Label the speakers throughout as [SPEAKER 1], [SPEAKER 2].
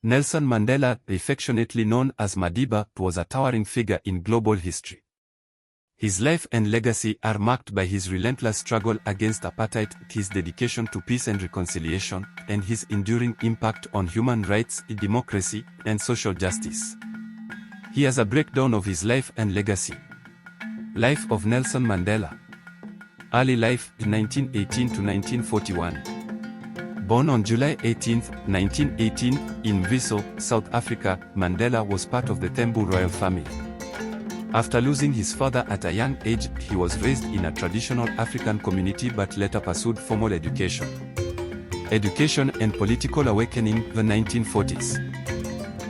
[SPEAKER 1] Nelson Mandela, affectionately known as Madiba, was a towering figure in global history. His life and legacy are marked by his relentless struggle against apartheid, his dedication to peace and reconciliation, and his enduring impact on human rights, democracy, and social justice. Here's a breakdown of his life and legacy. Life of Nelson Mandela. Early life, 1918 to 1941. Born on July 18, 1918, in Mviso, South Africa, Mandela was part of the Thembu royal family. After losing his father at a young age, he was raised in a traditional African community but later pursued formal education. Education and political awakening, the 1940s.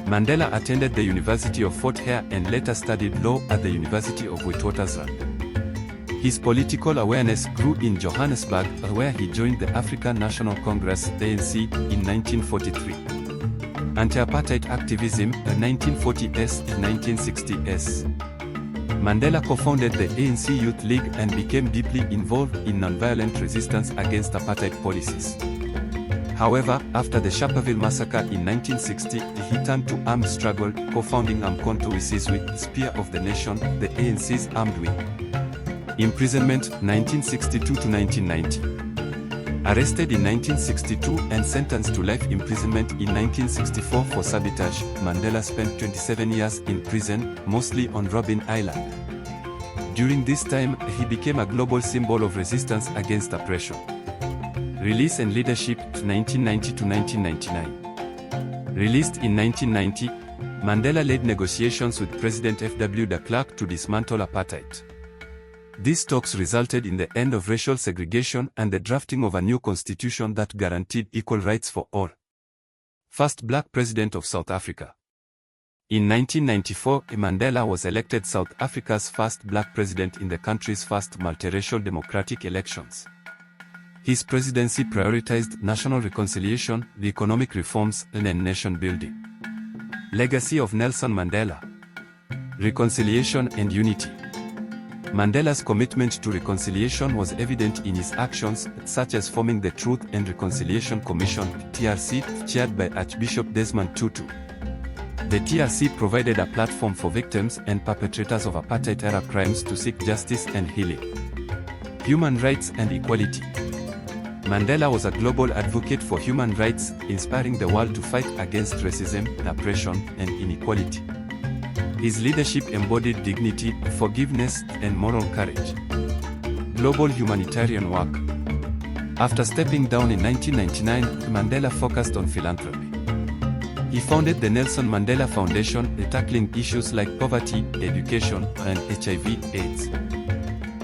[SPEAKER 1] Mandela attended the University of Fort Hare and later studied law at the University of Witwatersrand. His political awareness grew in Johannesburg, where he joined the African National Congress (ANC) in 1943. Anti-apartheid activism, 1940s to 1960s. Mandela co-founded the ANC Youth League and became deeply involved in nonviolent resistance against apartheid policies. However, after the Sharperville massacre in 1960, he turned to armed struggle, co-founding Umkhonto we Sizwe, Spear of the Nation, the ANC's armed wing. Imprisonment, 1962 to 1990. Arrested in 1962 and sentenced to life imprisonment in 1964 for sabotage, Mandela spent 27 years in prison, mostly on Robben Island. During this time, he became a global symbol of resistance against oppression. Release and leadership, 1990 to 1999. Released in 1990, Mandela led negotiations with President F.W. de Klerk to dismantle apartheid. These talks resulted in the end of racial segregation and the drafting of a new constitution that guaranteed equal rights for all. First black president of South Africa. In 1994, Mandela was elected South Africa's first black president in the country's first multiracial democratic elections. His presidency prioritized national reconciliation, the economic reforms, and nation building. Legacy of Nelson Mandela. Reconciliation and unity. Mandela's commitment to reconciliation was evident in his actions, such as forming the Truth and Reconciliation Commission (TRC), chaired by Archbishop Desmond Tutu. The TRC provided a platform for victims and perpetrators of apartheid-era crimes to seek justice and healing. Human rights and equality. Mandela was a global advocate for human rights, inspiring the world to fight against racism, oppression, and inequality. His leadership embodied dignity, forgiveness, and moral courage. Global humanitarian work. After stepping down in 1999, Mandela focused on philanthropy. He founded the Nelson Mandela Foundation, tackling issues like poverty, education, and HIV/AIDS.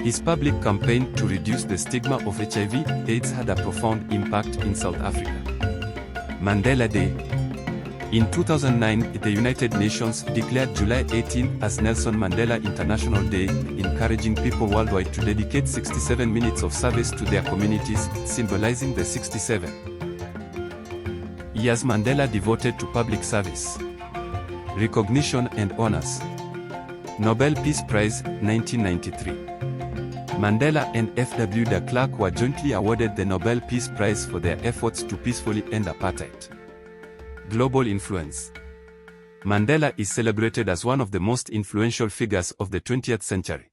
[SPEAKER 1] His public campaign to reduce the stigma of HIV/AIDS had a profound impact in South Africa. Mandela Day. In 2009, the United Nations declared July 18 as Nelson Mandela International Day, encouraging people worldwide to dedicate 67 minutes of service to their communities, symbolizing the 67 years Mandela devoted to public service. Recognition and honors. Nobel Peace Prize, 1993. Mandela and F.W. de Klerk were jointly awarded the Nobel Peace Prize for their efforts to peacefully end apartheid. Global influence. Mandela is celebrated as one of the most influential figures of the 20th century.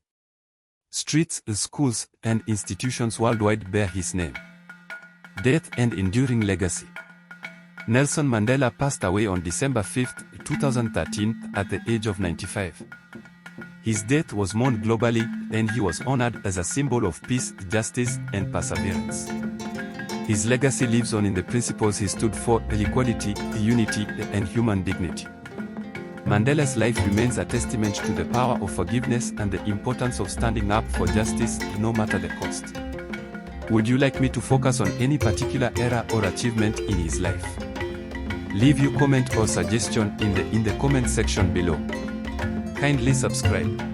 [SPEAKER 1] Streets, schools, and institutions worldwide bear his name. Death and enduring legacy. Nelson Mandela passed away on December 5, 2013, at the age of 95. His death was mourned globally, and he was honored as a symbol of peace, justice, and perseverance. His legacy lives on in the principles he stood for: equality, unity, and human dignity. Mandela's life remains a testament to the power of forgiveness and the importance of standing up for justice, no matter the cost. Would you like me to focus on any particular era or achievement in his life? Leave your comment or suggestion in the comment section below. Kindly subscribe.